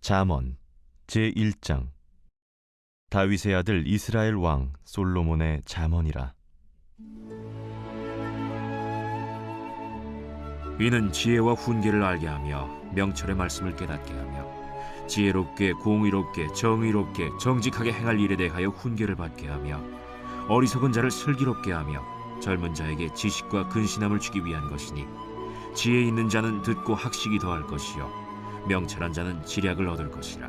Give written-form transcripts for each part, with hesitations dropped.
잠언 제1장. 다윗의 아들 이스라엘 왕 솔로몬의 잠언이라. 이는 지혜와 훈계를 알게 하며 명철의 말씀을 깨닫게 하며 지혜롭게 공의롭게 정의롭게 정직하게 행할 일에 대하여 훈계를 받게 하며 어리석은 자를 슬기롭게 하며 젊은 자에게 지식과 근신함을 주기 위한 것이니, 지혜 있는 자는 듣고 학식이 더할 것이요 명철한 자는 지략을 얻을 것이라.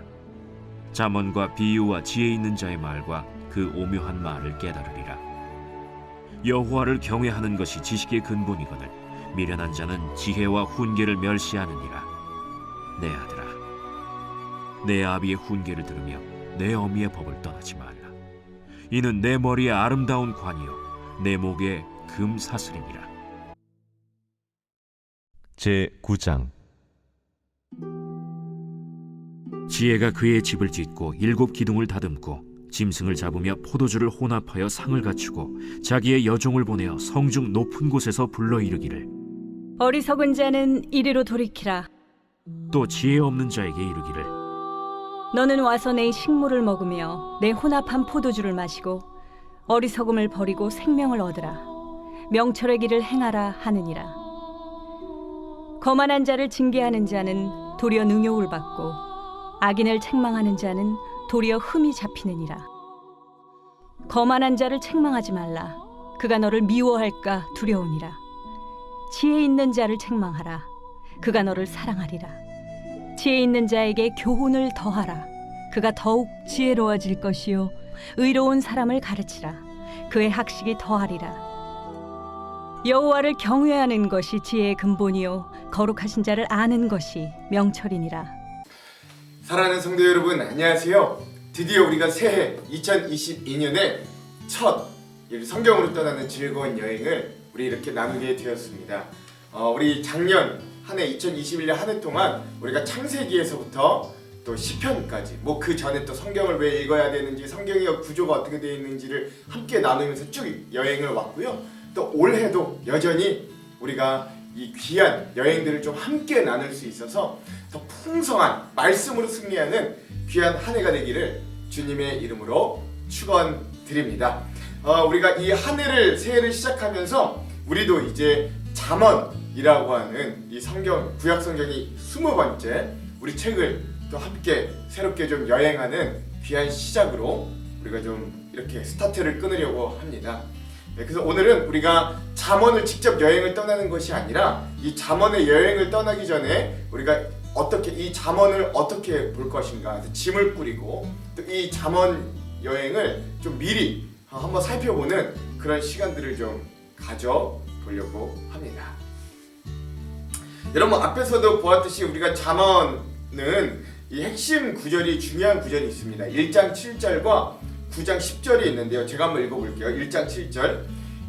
잠언과 비유와 지혜 있는 자의 말과 그 오묘한 말을 깨달으리라. 여호와를 경외하는 것이 지식의 근본이거늘 미련한 자는 지혜와 훈계를 멸시하느니라. 내 아들아, 내 아비의 훈계를 들으며 내 어미의 법을 떠나지 말라. 이는 내 머리에 아름다운 관이요 내 목에 금사슬이니라. 제9장. 지혜가 그의 집을 짓고 7 기둥을 다듬고 짐승을 잡으며 포도주를 혼합하여 상을 갖추고 자기의 여종을 보내어 성중 높은 곳에서 불러 이르기를, 어리석은 자는 이리로 돌이키라. 또 지혜 없는 자에게 이르기를, 너는 와서 내 식물을 먹으며 내 혼합한 포도주를 마시고 어리석음을 버리고 생명을 얻으라. 명철의 길을 행하라 하느니라. 거만한 자를 징계하는 자는 도리어 능욕을 받고 악인을 책망하는 자는 도리어 흠이 잡히느니라. 거만한 자를 책망하지 말라. 그가 너를 미워할까 두려우니라. 지혜 있는 자를 책망하라. 그가 너를 사랑하리라. 지혜 있는 자에게 교훈을 더하라. 그가 더욱 지혜로워질 것이요 의로운 사람을 가르치라. 그의 학식이 더하리라. 여호와를 경외하는 것이 지혜의 근본이요 거룩하신 자를 아는 것이 명철이니라. 사랑하는 성도 여러분, 안녕하세요. 드디어 우리가 새해 2022년에 첫 성경으로 떠나는 즐거운 여행을 우리 이렇게 나누게 되었습니다. 우리 작년 한 해 2021년 한 해 동안 우리가 창세기에서부터 또 시편까지, 뭐 그 전에 또 성경을 왜 읽어야 되는지, 성경의 구조가 어떻게 되어 있는지를 함께 나누면서 쭉 여행을 왔고요. 또 올해도 여전히 우리가 이 귀한 여행들을 좀 함께 나눌 수 있어서 더 풍성한 말씀으로 승리하는 귀한 한 해가 되기를 주님의 이름으로 축원드립니다. 우리가 이 한 해를, 새해를 시작하면서 우리도 이제 잠언이라고 하는 이 성경, 구약 성경이 20번째 우리 책을 또 함께 새롭게 좀 여행하는 귀한 시작으로 우리가 좀 이렇게 스타트를 끊으려고 합니다. 그래서 오늘은 우리가 잠언을 직접 여행을 떠나는 것이 아니라 이 잠언의 여행을 떠나기 전에 우리가 어떻게 이 잠언을 어떻게 볼 것인가, 짐을 꾸리고 또 이 잠언 여행을 좀 미리 한번 살펴보는 그런 시간들을 좀 가져보려고 합니다. 여러분, 앞에서도 보았듯이 우리가 잠언은 이 핵심 구절이, 중요한 구절이 있습니다. 1장 7절과 9장 10절이 있는데요. 제가 한번 읽어볼게요. 1장 7절.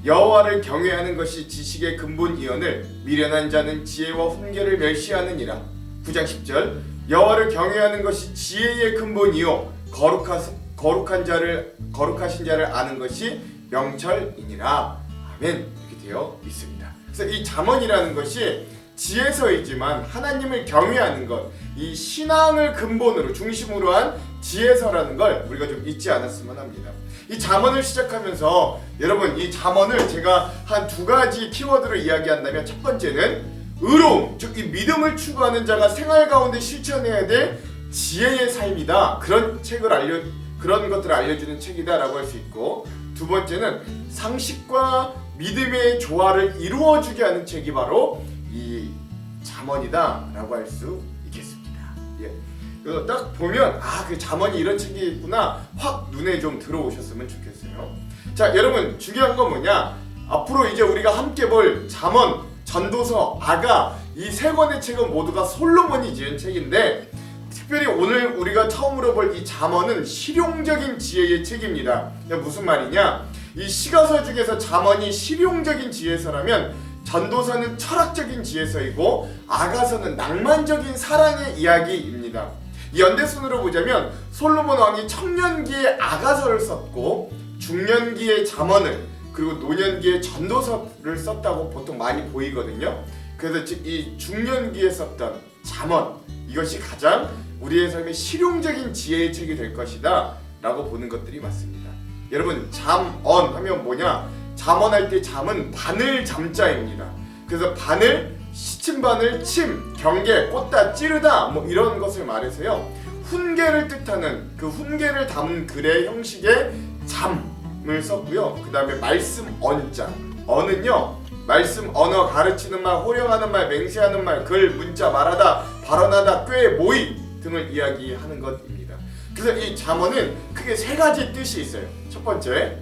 여호와를 경외하는 것이 지식의 근본이오늘 미련한 자는 지혜와 훈계를 멸시하느니라. 9장 10절. 여호와를 경외하는 것이 지혜의 근본이요 거룩하신 자를 아는 것이 명철이니라. 아멘. 이렇게 되어 있습니다. 그래서 이 잠언이라는 것이 지혜서이지만 하나님을 경외하는 것, 이 신앙을 근본으로 중심으로 한 지혜서라는 걸 우리가 좀 잊지 않았으면 합니다. 이 잠언을 시작하면서 여러분, 이 잠언을 제가 한 2가지 키워드로 이야기한다면, 첫 번째는 의로움, 즉 이 믿음을 추구하는 자가 생활 가운데 실천해야 될 지혜의 삶이다. 그런 것들을 알려주는 책이다라고 할 수 있고, 두 번째는 상식과 믿음의 조화를 이루어주게 하는 책이 바로 이 잠언이다라고 할 수 있겠습니다. 예. 그래서 딱 보면 그 잠언이 이런 책이 있구나 확 눈에 좀 들어오셨으면 좋겠어요. 자, 여러분, 중요한 건 뭐냐? 앞으로 이제 우리가 함께 볼 잠언, 전도서, 아가, 이 3권의 책은 모두가 솔로몬이 지은 책인데, 특별히 오늘 우리가 처음으로 볼 이 잠언은 실용적인 지혜의 책입니다. 무슨 말이냐? 이 시가서 중에서 잠언이 실용적인 지혜서라면 전도서는 철학적인 지혜서이고 아가서는 낭만적인 사랑의 이야기입니다. 이 연대순으로 보자면 솔로몬 왕이 청년기에 아가서를 썼고 중년기에 잠언을, 그리고 노년기에 전도서를 썼다고 보통 많이 보이거든요. 그래서 이 중년기에 썼던 잠언, 이것이 가장 우리의 삶의 실용적인 지혜의 책이 될 것이다 라고 보는 것들이 맞습니다. 여러분, 잠언 하면 뭐냐? 잠언할 때 잠은 바늘 잠자입니다. 그래서 바늘, 시침 바늘, 침, 경계, 꽂다, 찌르다 뭐 이런 것을 말해서요, 훈계를 뜻하는 그 훈계를 담은 글의 형식의 잠을 썼고요. 그 다음에 말씀 언자, 언은요 말씀, 언어, 가르치는 말, 호령하는 말, 맹세하는 말, 글, 문자, 말하다, 발언하다, 꾀, 모의 등을 이야기하는 것입니다. 그래서 이 잠언은 크게 세 가지 뜻이 있어요. 첫 번째,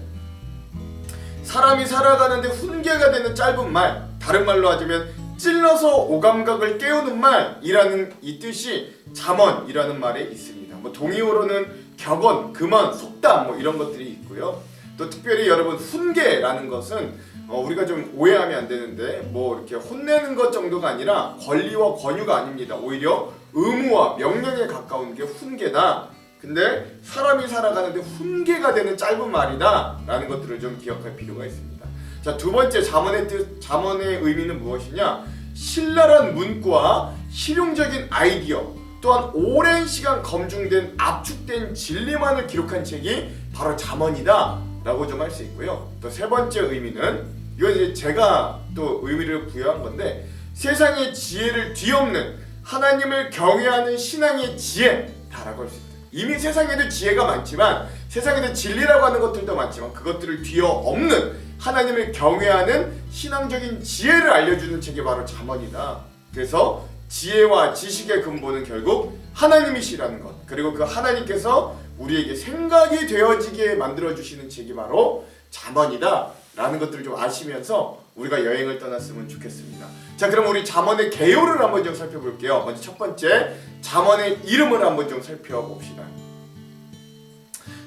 사람이 살아가는데 훈계가 되는 짧은 말, 다른 말로 하자면 찔러서 오감각을 깨우는 말이라는 이 뜻이 잠언이라는 말에 있습니다. 뭐 동의어로는 격언, 금언, 속담 뭐 이런 것들이 있고요. 또 특별히 여러분, 훈계라는 것은 우리가 좀 오해하면 안 되는데 뭐 이렇게 혼내는 것 정도가 아니라 권리와 권유가 아닙니다. 오히려 의무와 명령에 가까운 게 훈계다. 근데 사람이 살아가는데 훈계가 되는 짧은 말이다 라는 것들을 좀 기억할 필요가 있습니다. 자, 두 번째 잠언의 뜻, 잠언의 의미는 무엇이냐? 신랄한 문구와 실용적인 아이디어, 또한 오랜 시간 검증된 압축된 진리만을 기록한 책이 바로 잠언이다 라고 좀 할 수 있고요. 또 세 번째 의미는, 이건 이제 제가 또 의미를 부여한 건데, 세상의 지혜를 뒤엎는 하나님을 경외하는 신앙의 지혜다라고 할 수 있다. 이미 세상에도 지혜가 많지만, 세상에도 진리라고 하는 것들도 많지만, 그것들을 뒤엎는 하나님을 경외하는 신앙적인 지혜를 알려주는 책이 바로 잠언이다. 그래서 지혜와 지식의 근본은 결국 하나님이시라는 것, 그리고 그 하나님께서 우리에게 생각이 되어지게 만들어주시는 책이 바로 잠언이다 라는 것들을 좀 아시면서 우리가 여행을 떠났으면 좋겠습니다. 자, 그럼 우리 잠언의 개요를 한번 좀 살펴볼게요. 먼저 첫 번째, 잠언의 이름을 한번 좀 살펴봅시다.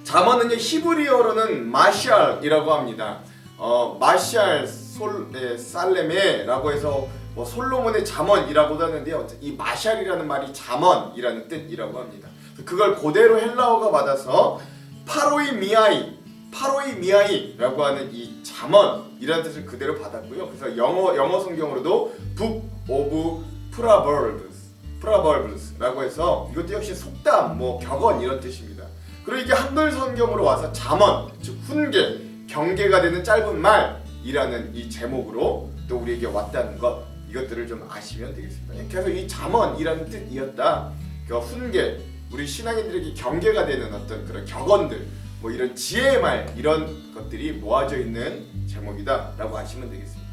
잠언은요, 히브리어로는 마샬이라고 합니다. 마샬 살레메라고 해서 뭐 솔로몬의 잠언이라고도 하는데요, 이 마샬이라는 말이 잠언이라는 뜻이라고 합니다. 그걸 그대로 헬라어가 받아서 파로이 미아이라고 하는 이 잠언이라는 뜻을 그대로 받았고요. 그래서 영어 성경으로도 Book of Proverbs라고 해서 이것도 역시 속담, 뭐 격언 이런 뜻입니다. 그리고 이게 한글 성경으로 와서 잠언, 즉 훈계, 경계가 되는 짧은 말이라는 이 제목으로 또 우리에게 왔다는 것, 이것들을 좀 아시면 되겠습니다. 그래서 이 잠언이라는 뜻이었다. 그 훈계, 우리 신앙인들에게 경계가 되는 어떤 그런 격언들, 뭐 이런 지혜의 말, 이런 것들이 모아져 있는 제목이다라고 아시면 되겠습니다.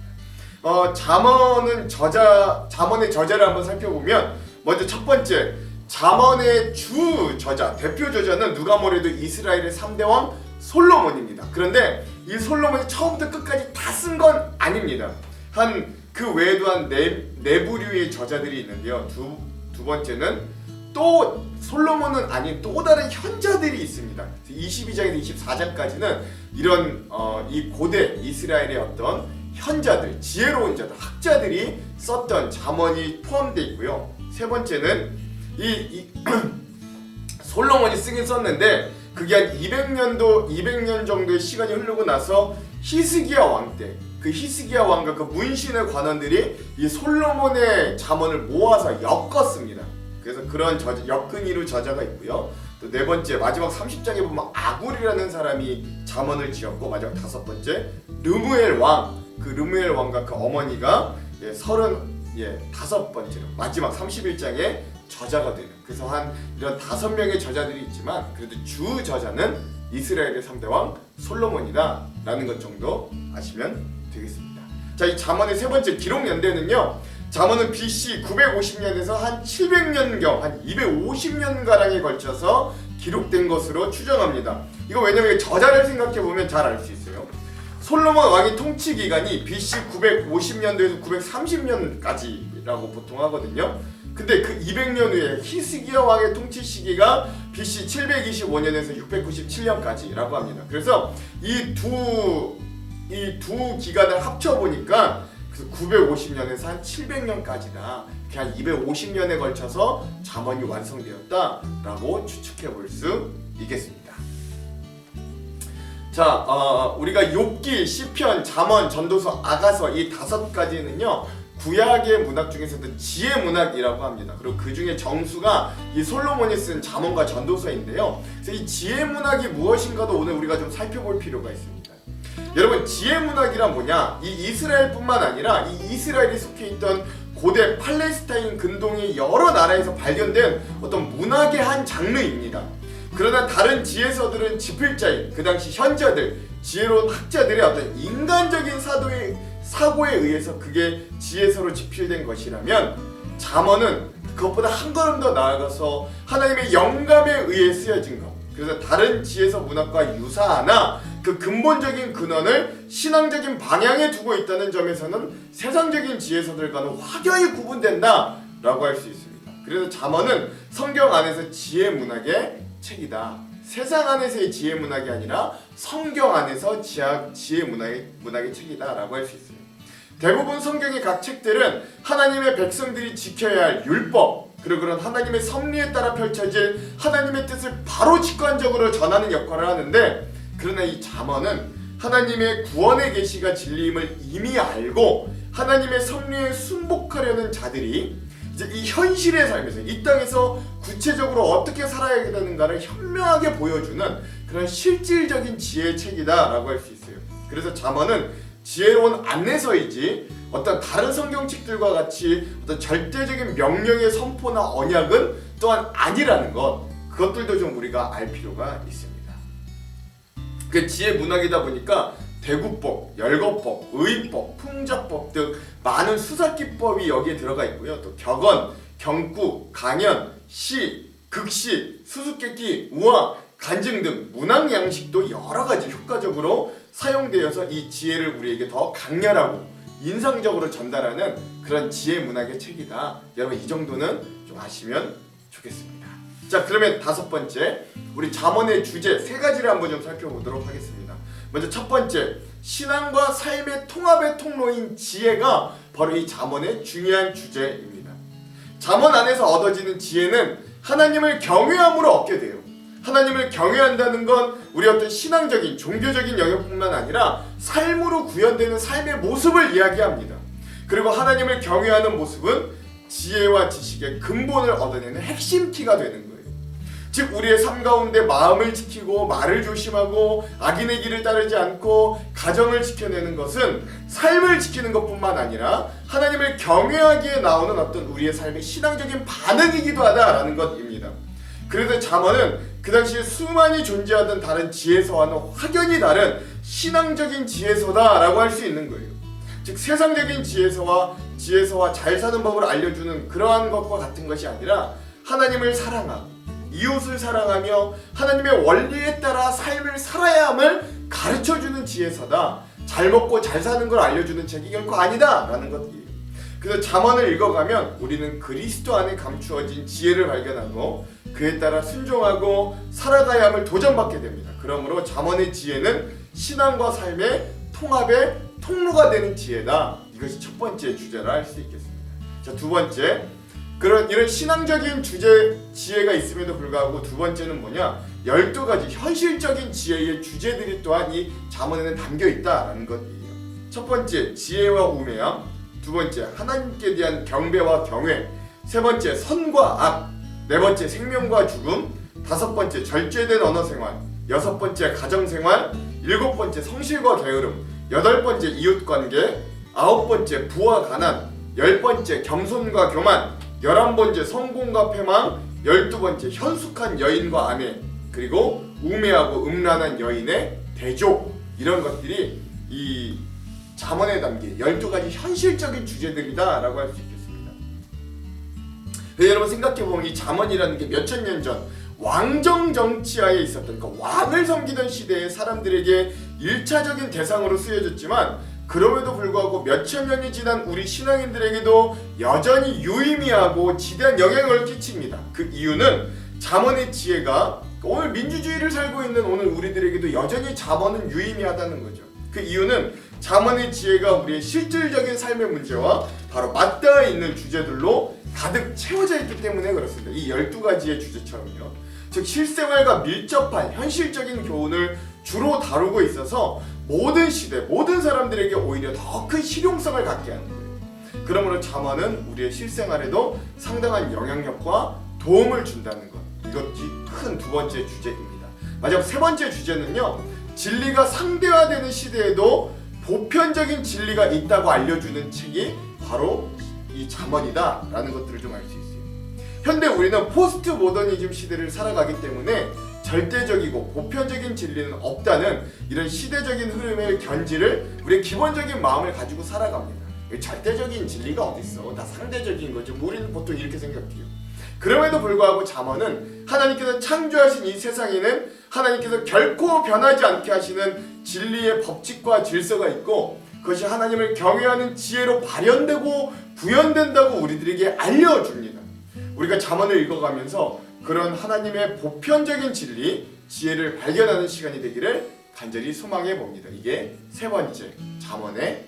잠언의 저자를 한번 살펴보면, 먼저 첫 번째, 잠언의 주 저자, 대표 저자는 누가 뭐래도 이스라엘의 3대 왕 솔로몬입니다. 그런데 이 솔로몬이 처음부터 끝까지 다 쓴 건 아닙니다. 그 외에도 한 네 부류의 저자들이 있는데요. 두 번째는 또 솔로몬은 아닌 또 다른 현자들이 있습니다. 22장에서 24장까지는 이런 이 고대 이스라엘의 어떤 현자들, 지혜로운 자들, 학자들이 썼던 잠언이 포함되어 있고요. 세 번째는 이 솔로몬이 쓰긴 썼는데 그게 한 200년 정도의 시간이 흐르고 나서 히스기야 왕 때, 그 히스기야 왕과 그 문신의 관원들이 이 솔로몬의 잠언을 모아서 엮었습니다. 그래서 그런 엮은이로 저자가 있고요. 또 네 번째, 마지막 30장에 보면 아굴이라는 사람이 잠언을 지었고, 마지막 다섯 번째, 르무엘 왕, 그 르무엘 왕과 그 어머니가 35번째로 마지막 31장에 저자가 되는, 그래서 한 이런 5명의 저자들이 있지만 그래도 주 저자는 이스라엘의 3대 왕 솔로몬이다 라는 것 정도 아시면 되겠습니다. 자, 이 잠언의 세 번째 기록 연대는요, 잠언은 BC 950년에서 한 700년경, 한 250년가량에 걸쳐서 기록된 것으로 추정합니다. 이거 왜냐면 저자를 생각해보면 잘 알 수 있어요. 솔로몬 왕의 통치 기간이 BC 950년도에서 930년까지라고 보통 하거든요. 근데 그 200년 후에 히스기야 왕의 통치 시기가 BC 725년에서 697년까지라고 합니다. 그래서 이 두 기간을 합쳐보니까 950년에서 한 700년까지다. 한 250년에 걸쳐서 잠언이 완성되었다라고 추측해 볼 수 있겠습니다. 자, 우리가 욥기, 시편, 잠언, 전도서, 아가서 이 5가지는요 구약의 문학 중에서도 지혜 문학이라고 합니다. 그리고 그 중에 정수가 이 솔로몬이 쓴 잠언과 전도서인데요. 그래서 이 지혜 문학이 무엇인가도 오늘 우리가 좀 살펴볼 필요가 있습니다. 여러분, 지혜 문학이란 뭐냐? 이 이스라엘뿐만 아니라 이 이스라엘이 속해 있던 고대 팔레스타인 근동의 여러 나라에서 발견된 어떤 문학의 한 장르입니다. 그러나 다른 지혜서들은 지필자인 그 당시 현자들, 지혜로운 학자들의 어떤 인간적인 사고에 의해서 그게 지혜서로 지필된 것이라면, 잠언은 그것보다 한 걸음 더 나아가서 하나님의 영감에 의해 쓰여진 것. 그래서 다른 지혜서 문학과 유사하나 그 근본적인 근원을 신앙적인 방향에 두고 있다는 점에서는 세상적인 지혜서들과는 확연히 구분된다라고 할 수 있습니다. 그래서 잠언은 성경 안에서 지혜 문학의 책이다. 세상 안에서의 지혜 문학이 아니라 성경 안에서 지혜 문학의 책이다라고 할 수 있어요. 대부분 성경의 각 책들은 하나님의 백성들이 지켜야 할 율법, 그리고 그런 하나님의 섭리에 따라 펼쳐질 하나님의 뜻을 바로 직관적으로 전하는 역할을 하는데, 그러나 이 잠언은 하나님의 구원의 계시가 진리임을 이미 알고 하나님의 섭리에 순복하려는 자들이 이제 이 현실의 삶에서, 이 땅에서 구체적으로 어떻게 살아야 되는가를 현명하게 보여주는 그런 실질적인 지혜의 책이다라고 할 수 있어요. 그래서 잠언은 지혜로운 안내서이지 어떤 다른 성경책들과 같이 어떤 절대적인 명령의 선포나 언약은 또한 아니라는 것, 그것들도 좀 우리가 알 필요가 있습니다. 그 지혜 문학이다 보니까 대구법, 열거법, 의법, 풍자법 등 많은 수사기법이 여기에 들어가 있고요. 또 격언, 경구, 강연, 시, 극시, 수수께끼, 우화, 간증 등 문학 양식도 여러 가지 효과적으로 사용되어서 이 지혜를 우리에게 더 강렬하고 인상적으로 전달하는 그런 지혜 문학의 책이다. 여러분, 이 정도는 좀 아시면 좋겠습니다. 자, 그러면 다섯 번째, 우리 잠언의 주제 세 가지를 한번 좀 살펴보도록 하겠습니다. 먼저 첫 번째, 신앙과 삶의 통합의 통로인 지혜가 바로 이 잠언의 중요한 주제입니다. 잠언 안에서 얻어지는 지혜는 하나님을 경외함으로 얻게 돼요. 하나님을 경외한다는 건 우리 어떤 신앙적인, 종교적인 영역뿐만 아니라 삶으로 구현되는 삶의 모습을 이야기합니다. 그리고 하나님을 경외하는 모습은 지혜와 지식의 근본을 얻어내는 핵심 키가 되는 거예요. 즉, 우리의 삶 가운데 마음을 지키고 말을 조심하고 악인의 길을 따르지 않고 가정을 지켜내는 것은 삶을 지키는 것뿐만 아니라 하나님을 경외하기에 나오는 어떤 우리의 삶의 신앙적인 반응이기도 하다라는 것입니다. 그래서 잠언은 그 당시에 수많이 존재하던 다른 지혜서와는 확연히 다른 신앙적인 지혜서다라고 할 수 있는 거예요. 즉, 세상적인 지혜서와 잘 사는 법을 알려주는 그러한 것과 같은 것이 아니라 하나님을 사랑하고 이웃을 사랑하며 하나님의 원리에 따라 삶을 살아야 함을 가르쳐주는 지혜서다. 잘 먹고 잘 사는 걸 알려주는 책이 결코 아니다라는 것이에요. 그래서 잠언을 읽어가면 우리는 그리스도 안에 감추어진 지혜를 발견하고 그에 따라 순종하고 살아가야 함을 도전받게 됩니다. 그러므로 잠언의 지혜는 신앙과 삶의 통합의 통로가 되는 지혜다. 이것이 첫 번째 주제라 할 수 있겠습니다. 자, 두 번째, 이런 신앙적인 지혜가 있음에도 불구하고 두 번째는 뭐냐? 12가지 현실적인 지혜의 주제들이 또한 이 잠언에는 담겨 있다라는 것이에요. 첫 번째, 지혜와 우매함. 두 번째, 하나님께 대한 경배와 경외. 세 번째, 선과 악. 네 번째, 생명과 죽음. 다섯 번째, 절제된 언어생활. 여섯 번째, 가정생활. 일곱 번째, 성실과 게으름. 여덟 번째, 이웃관계. 아홉 번째, 부와 가난. 열 번째, 겸손과 교만. 11번째, 성공과 패망. 12번째, 현숙한 여인과 아내. 그리고 우매하고 음란한 여인의 대조. 이런 것들이 이 잠언에 담긴 12가지 현실적인 주제들이다 라고 할 수 있겠습니다. 여러분, 생각해보면 이 잠언이라는 게 몇천 년 전 왕정 정치하에 있었던, 그러니까 왕을 섬기던 시대의 사람들에게 1차적인 대상으로 쓰여졌지만, 그럼에도 불구하고 몇천 년이 지난 우리 신앙인들에게도 여전히 유의미하고 지대한 영향을 끼칩니다. 그 이유는 잠언의 지혜가 오늘 민주주의를 살고 있는 오늘 우리들에게도 여전히 잠언은 유의미하다는 거죠. 그 이유는 잠언의 지혜가 우리의 실질적인 삶의 문제와 바로 맞닿아 있는 주제들로 가득 채워져 있기 때문에 그렇습니다. 이 12가지의 주제처럼요. 즉, 실생활과 밀접한 현실적인 교훈을 주로 다루고 있어서 모든 시대, 모든 사람들에게 오히려 더 큰 실용성을 갖게 하는 거예요. 그러므로 잠언은 우리의 실생활에도 상당한 영향력과 도움을 준다는 것, 이것이 큰 두 번째 주제입니다. 마지막 세 번째 주제는요, 진리가 상대화되는 시대에도 보편적인 진리가 있다고 알려주는 책이 바로 이 잠언이다 라는 것들을 좀 알 수 있어요. 현대 우리는 포스트 모더니즘 시대를 살아가기 때문에 절대적이고 보편적인 진리는 없다는 이런 시대적인 흐름의 견지를 우리의 기본적인 마음을 가지고 살아갑니다. 절대적인 진리가 어딨어, 다 상대적인 거죠. 우리는 보통 이렇게 생각해요. 그럼에도 불구하고 잠언은 하나님께서 창조하신 이 세상에는 하나님께서 결코 변하지 않게 하시는 진리의 법칙과 질서가 있고, 그것이 하나님을 경외하는 지혜로 발현되고 구현된다고 우리들에게 알려줍니다. 우리가 잠언을 읽어가면서 그런 하나님의 보편적인 진리, 지혜를 발견하는 시간이 되기를 간절히 소망해 봅니다. 이게 세 번째 잠언의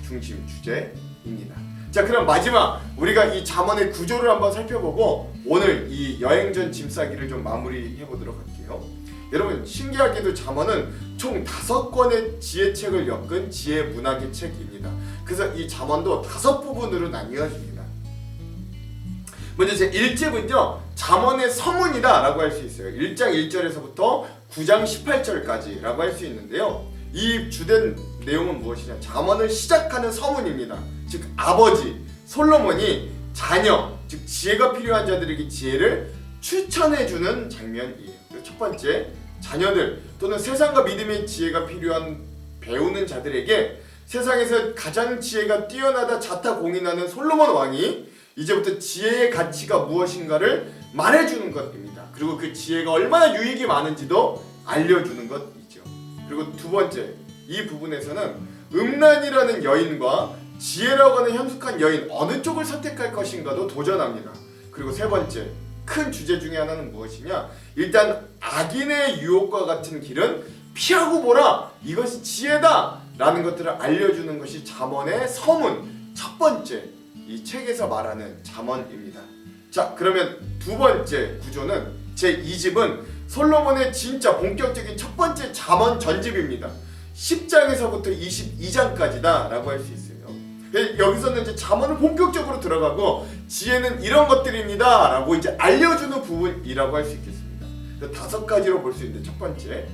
중심 주제입니다. 자, 그럼 마지막 우리가 이 잠언의 구조를 한번 살펴보고 오늘 이 여행 전 짐 싸기를 좀 마무리해 보도록 할게요. 여러분, 신기하게도 잠언은 총 5권의 지혜책을 엮은 지혜 문학의 책입니다. 그래서 이 잠언도 5부분으로 나뉘어집니다. 먼저 제 1집은요, 잠언의 서문이다 라고 할 수 있어요. 1장 1절에서부터 9장 18절까지 라고 할 수 있는데요, 이 주된 내용은 무엇이냐, 잠언을 시작하는 서문입니다. 즉 아버지 솔로몬이 자녀, 즉 지혜가 필요한 자들에게 지혜를 추천해주는 장면이에요. 첫 번째, 자녀들 또는 세상과 믿음의 지혜가 필요한 배우는 자들에게 세상에서 가장 지혜가 뛰어나다 자타공인하는 솔로몬 왕이 이제부터 지혜의 가치가 무엇인가를 말해주는 것입니다. 그리고 그 지혜가 얼마나 유익이 많은지도 알려주는 것이죠. 그리고 두 번째, 이 부분에서는 음란이라는 여인과 지혜라고 하는 현숙한 여인, 어느 쪽을 선택할 것인가도 도전합니다. 그리고 세 번째, 큰 주제 중에 하나는 무엇이냐, 일단 악인의 유혹과 같은 길은 피하고 보라, 이것이 지혜다 라는 것들을 알려주는 것이 잠언의 서문, 첫 번째 이 책에서 말하는 잠언입니다. 자, 그러면 두 번째 구조는 제 2집은 솔로몬의 진짜 본격적인 첫 번째 잠언 전집입니다. 10장에서부터 22장까지다 라고 할 수 있어요. 여기서는 이제 잠언을 본격적으로 들어가고 지혜는 이런 것들입니다 라고 이제 알려주는 부분이라고 할 수 있겠습니다. 5가지로 볼 수 있는데, 첫 번째,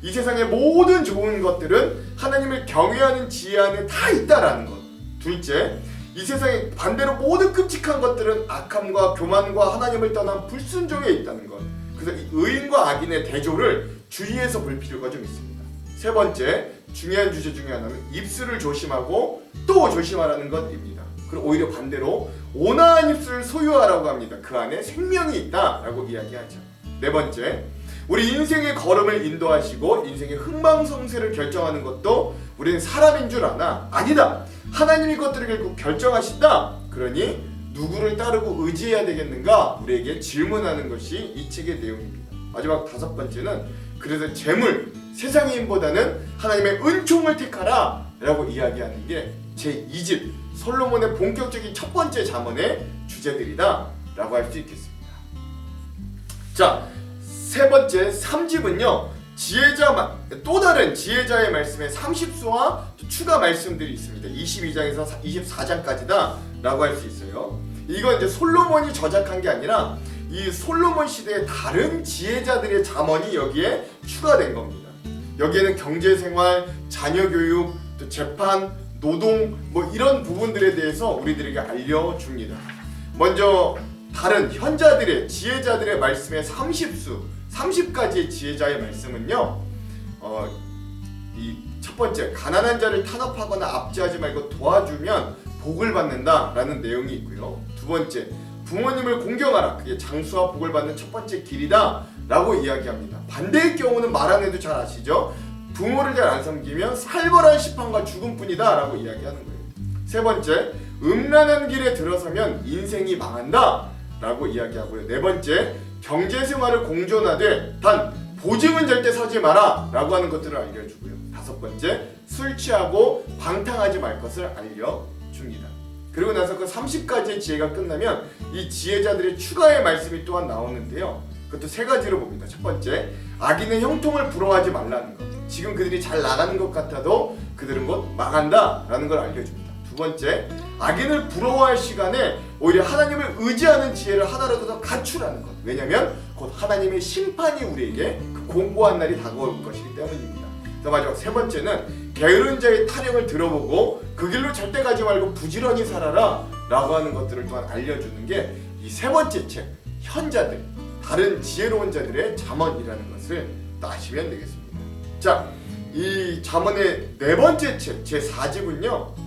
이 세상의 모든 좋은 것들은 하나님을 경외하는 지혜 안에 다 있다라는 것. 둘째, 이 세상의 반대로 모든 끔찍한 것들은 악함과 교만과 하나님을 떠난 불순종에 있다는 것. 그래서 이 의인과 악인의 대조를 주의해서 볼 필요가 좀 있습니다. 세 번째, 중요한 주제 중에 하나는 입술을 조심하고 또 조심하라는 것입니다. 그리고 오히려 반대로 온화한 입술을 소유하라고 합니다. 그 안에 생명이 있다라고 이야기하죠. 네 번째, 우리 인생의 걸음을 인도하시고 인생의 흥망성쇠를 결정하는 것도 우리는 사람인 줄 아나 아니다, 하나님이 것들을 결국 결정하신다. 그러니 누구를 따르고 의지해야 되겠는가, 우리에게 질문하는 것이 이 책의 내용입니다. 마지막 5번째는 그래서 재물, 세상의 힘보다는 하나님의 은총을 택하라 라고 이야기하는 게 제 2집 솔로몬의 본격적인 첫 번째 잠언의 주제들이다 라고 할 수 있겠습니다. 자, 세 번째 3집은요, 또 다른 지혜자의 말씀에 30수와 추가 말씀들이 있습니다. 22장에서 24장까지다 라고 할 수 있어요. 이건 이제 솔로몬이 저작한 게 아니라 이 솔로몬 시대의 다른 지혜자들의 잠언이 여기에 추가된 겁니다. 여기에는 경제생활, 자녀교육, 또 재판, 노동 뭐 이런 부분들에 대해서 우리들에게 알려줍니다. 먼저 다른 현자들의 지혜자들의 말씀의 30가지의 지혜자의 말씀은요, 이 첫 번째, 가난한 자를 탄압하거나 압제하지 말고 도와주면 복을 받는다라는 내용이 있고요. 두 번째, 부모님을 공경하라, 그게 장수와 복을 받는 첫 번째 길이다 라고 이야기합니다. 반대의 경우는 말 안 해도 잘 아시죠? 부모를 잘 안 섬기면 살벌한 심판과 죽음뿐이다 라고 이야기하는 거예요. 세 번째, 음란한 길에 들어서면 인생이 망한다 라고 이야기하고요. 네 번째, 경제생활을 공존하되 단 보증은 절대 서지 마라 라고 하는 것들을 알려주고요. 다섯 번째, 술 취하고 방탕하지 말 것을 알려줍니다. 그리고 나서 그 30가지의 지혜가 끝나면 이 지혜자들의 추가의 말씀이 또한 나오는데요, 그것도 3가지로 봅니다. 첫 번째, 악인의 형통을 부러워하지 말라는 것. 지금 그들이 잘 나가는 것 같아도 그들은 곧 망한다 라는 걸 알려줍니다. 두 번째, 악인을 부러워할 시간에 오히려 하나님을 의지하는 지혜를 하나라도 더 갖추라는 것. 왜냐하면 곧 하나님의 심판이 우리에게 그 공고한 날이 다가올 것이기 때문입니다. 또 마지막 세 번째는 게으른 자의 타령을 들어보고 그 길로 절대 가지 말고 부지런히 살아라 라고 하는 것들을 또한 알려주는 게 이 세 번째 책, 현자들, 다른 지혜로운 자들의 잠언이라는 것을 또 아시면 되겠습니다. 자, 이 잠언의 네 번째 책, 제4집은요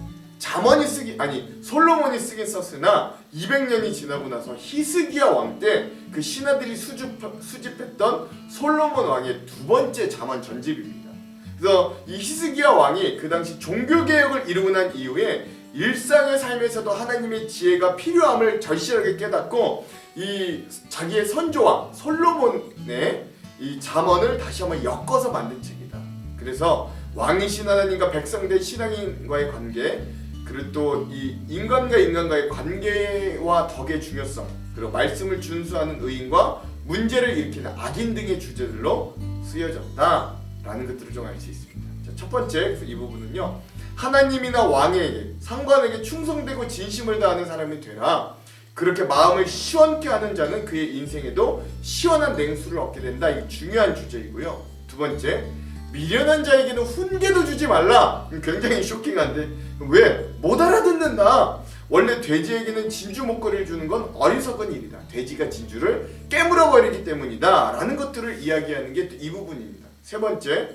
솔로몬이 쓰긴 썼으나 200년이 지나고 나서 히스기야 왕 때 그 신하들이 수집했던 솔로몬 왕의 두 번째 잠언 전집입니다. 그래서 이 히스기야 왕이 그 당시 종교개혁을 이루고 난 이후에 일상의 삶에서도 하나님의 지혜가 필요함을 절실하게 깨닫고 이 자기의 선조왕 솔로몬의 이 잠언을 다시 한번 엮어서 만든 책이다. 그래서 왕이신 하나님과 백성된 신앙인과의 관계, 그리고 또 이 인간과 인간과의 관계와 덕의 중요성, 그리고 말씀을 준수하는 의인과 문제를 일으키는 악인 등의 주제들로 쓰여졌다라는 것들을 좀 알 수 있습니다. 자, 첫 번째 이 부분은요, 하나님이나 왕에게, 상관에게 충성되고 진심을 다하는 사람이 되라. 그렇게 마음을 시원케 하는 자는 그의 인생에도 시원한 냉수를 얻게 된다. 이 중요한 주제이고요. 두 번째, 미련한 자에게는 훈계도 주지 말라. 굉장히 쇼킹한데 왜? 못 알아듣는다. 원래 돼지에게는 진주 목걸이를 주는 건 어리석은 일이다. 돼지가 진주를 깨물어버리기 때문이다 라는 것들을 이야기하는 게 이 부분입니다. 세 번째,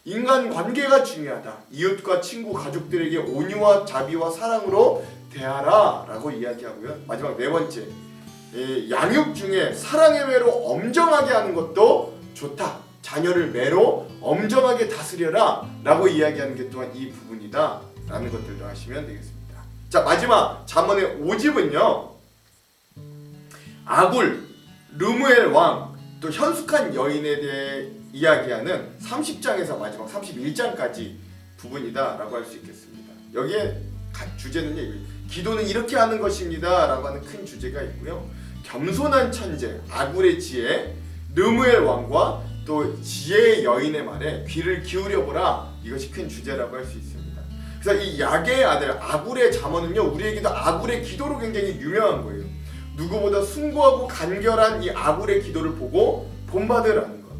인간관계가 중요하다. 이웃과 친구, 가족들에게 온유와 자비와 사랑으로 대하라 라고 이야기하고요. 마지막 네 번째, 양육 중에 사랑의 매로 엄정하게 하는 것도 좋다. 자녀를 매로 엄정하게 다스려라 라고 이야기하는 게 또한 이 부분이다 라는 것들도 하시면 되겠습니다. 자, 마지막 잠언의 5집은요 아굴, 르무엘 왕, 또 현숙한 여인에 대해 이야기하는 30장에서 마지막 31장까지 부분이다 라고 할 수 있겠습니다. 여기에 주제는요, 기도는 이렇게 하는 것입니다 라고 하는 큰 주제가 있고요, 겸손한 천재, 아굴의 지혜, 르무엘 왕과 또 지혜의 여인의 말에 귀를 기울여보라, 이것이 큰 주제라고 할 수 있습니다. 그래서 이 야게의 아들 아굴의 잠언은요, 우리에게도 아굴의 기도로 굉장히 유명한 거예요. 누구보다 숭고하고 간결한 이 아굴의 기도를 보고 본받으라는 것,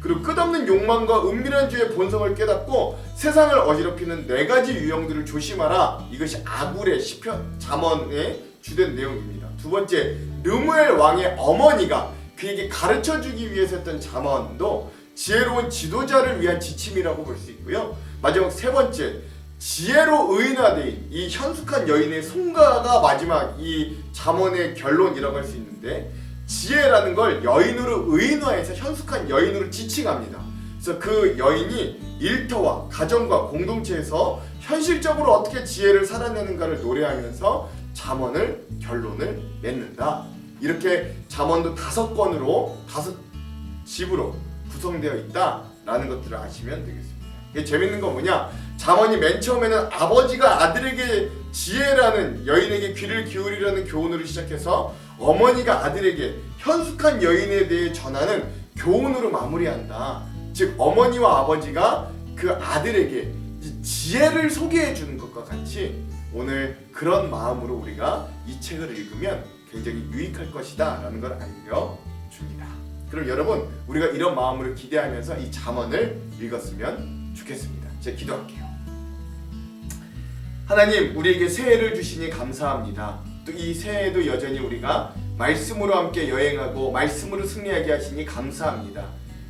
그리고 끝없는 욕망과 은밀한 죄의 본성을 깨닫고 세상을 어지럽히는 네 가지 유형들을 조심하라, 이것이 아굴의 시편 잠언의 주된 내용입니다. 두 번째, 르무엘 왕의 어머니가 그에게 가르쳐주기 위해서 했던 잠언도 지혜로운 지도자를 위한 지침이라고 볼 수 있고요. 마지막 세 번째, 지혜로 의인화된 이 현숙한 여인의 송가가 마지막 이 잠언의 결론이라고 할 수 있는데, 지혜라는 걸 여인으로 의인화해서 현숙한 여인으로 지칭합니다. 그래서 그 여인이 일터와 가정과 공동체에서 현실적으로 어떻게 지혜를 살아내는가를 노래하면서 잠언을 결론을 맺는다. 이렇게 잠언도 5권으로 5집으로 구성되어 있다라는 것들을 아시면 되겠습니다. 이게 재밌는 건 뭐냐? 잠언이 맨 처음에는 아버지가 아들에게 지혜라는 여인에게 귀를 기울이라는 교훈으로 시작해서 어머니가 아들에게 현숙한 여인에 대해 전하는 교훈으로 마무리한다. 즉 어머니와 아버지가 그 아들에게 지혜를 소개해 주는 것과 같이 오늘 그런 마음으로 우리가 이 책을 읽으면 굉장히 유익할 것이다 라는 걸 알려줍니다. 그럼 여러분, 우리가 이런 마음으로 기대하면서 이 잠언을 읽었으면 좋겠습니다. 제가 기도할게요. 하나님, 우리에게 새해를 주시니 감사합니다. 또 이 새해에도 여전히 우리가 말씀으로 함께 여행하고 말씀으로 승리하게 하시니 감사합니다.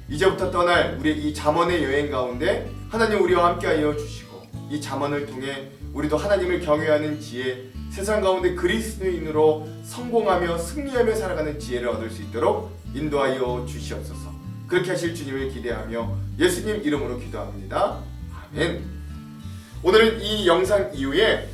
이제부터 떠날 우리의 이 잠언의 여행 가운데 하나님 우리와 함께하여 주시고, 이 잠언을 통해 우리도 하나님을 경외하는 지혜, 세상 가운데 그리스도인으로 성공하며 승리하며 살아가는 지혜를 얻을 수 있도록 인도하여 주시옵소서. 그렇게 하실 주님을 기대하며 예수님 이름으로 기도합니다. 아멘. 오늘은 이 영상 이후에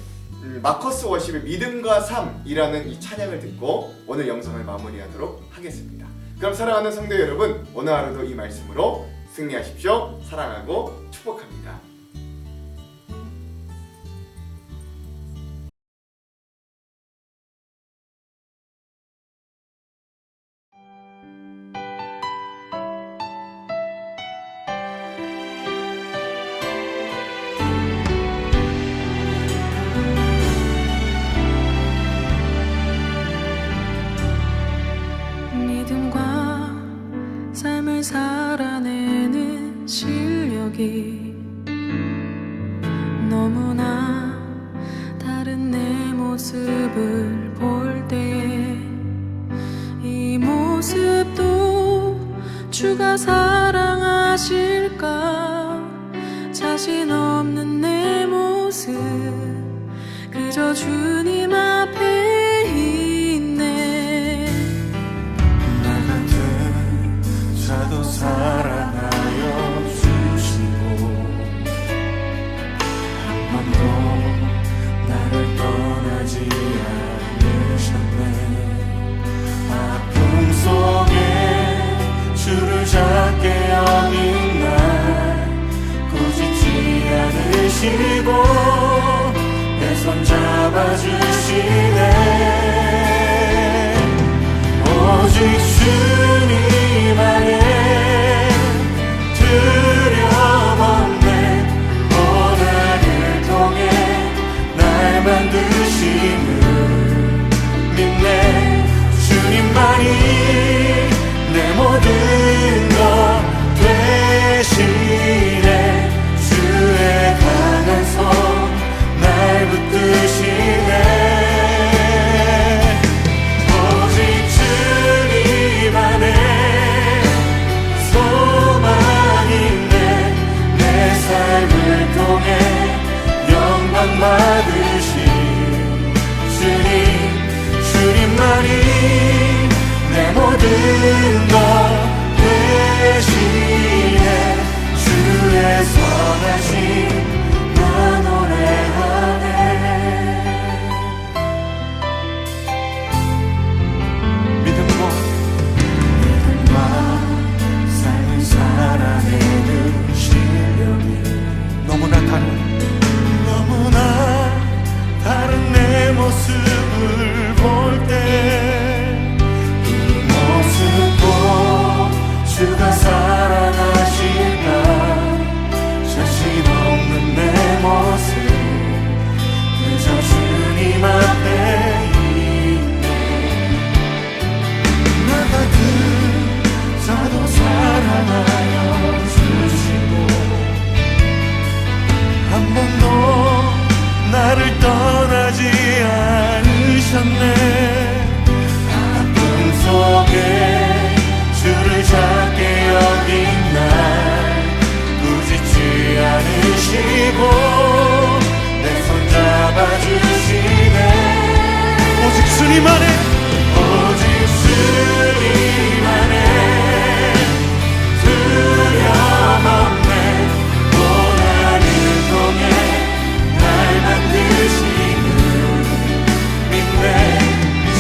마커스 워십의 믿음과 삶이라는 이 찬양을 듣고 오늘 영상을 마무리하도록 하겠습니다. 그럼 사랑하는 성도 여러분, 오늘 하루도 이 말씀으로 승리하십시오. 사랑하고 축복합니다. 모습을 볼 때에 이 모습도 주가 사랑하실까? 자신 없는 내 모습 그저 주님 앞에 있네. 나 같은 자도 사랑하여 주시고 한 번도 나를 떠나지 않으셨네. 아픔 속에 주를 작게 여긴 날 꾸짖지 않으시고 내 손 잡아주시네. 오직 주님 안에 두려움 없네. 고난을 통해 날 만드심을 믿네. 주님만이 내 모든 것 되시네. 주의 강한 손 날 붙드시네. 오직 주님 안에 소망 있네. 내 삶을 통해 영광 받으신 주님만이 내 모든 것 되시네. 주의 선하심 나 노래하네. 믿음과 삶을 살아내는 실력이 너무나 다른 내 모습을 볼 때 이 모습도 주가 사랑하실까? 자신 없는 내 모습 그저 주님 앞에 있네. 나 같은 자도 사랑하여 주시고 한 번도 나를 떠나지 않으셨네. 아픔 속에 주를 작게 여긴 날 꾸짖지 않으시고 내 손 잡아주시네. 오직 주님 안에 두려움 없네. 고난을 통해 날 만드심을 믿네.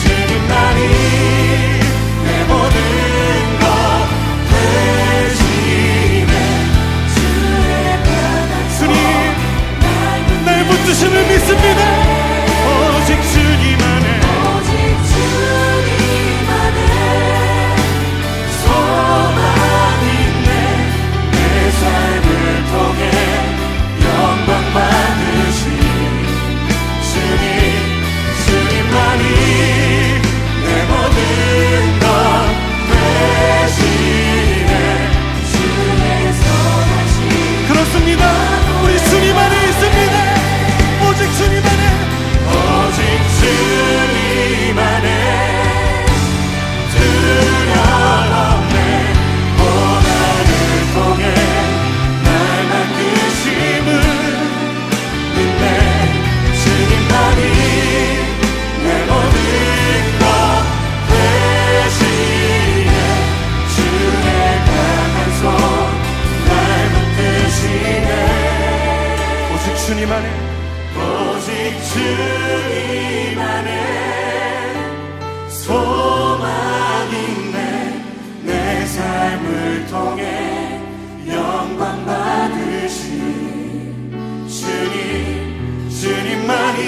주님만이 내 모든 것 되시네. 주님 날 붙드심을 믿습니다. 오직 주님 안에 소망 있네. 내 삶을 통해 영광 받으신 주님만이 내 모든 것 되시네. 주의 선하심 그렇습니다. 우리 주님 안에 있습니다. 오직 주님 안에 두려움 없네. 고난을 통해 날 만드심을 믿네. 주님만이 내 모든 것 되시네. 주의 강한 손 날 붙드시네. 오직 주님 안에 소망 있네. 내 삶을 통해 영광 받으신 주님만이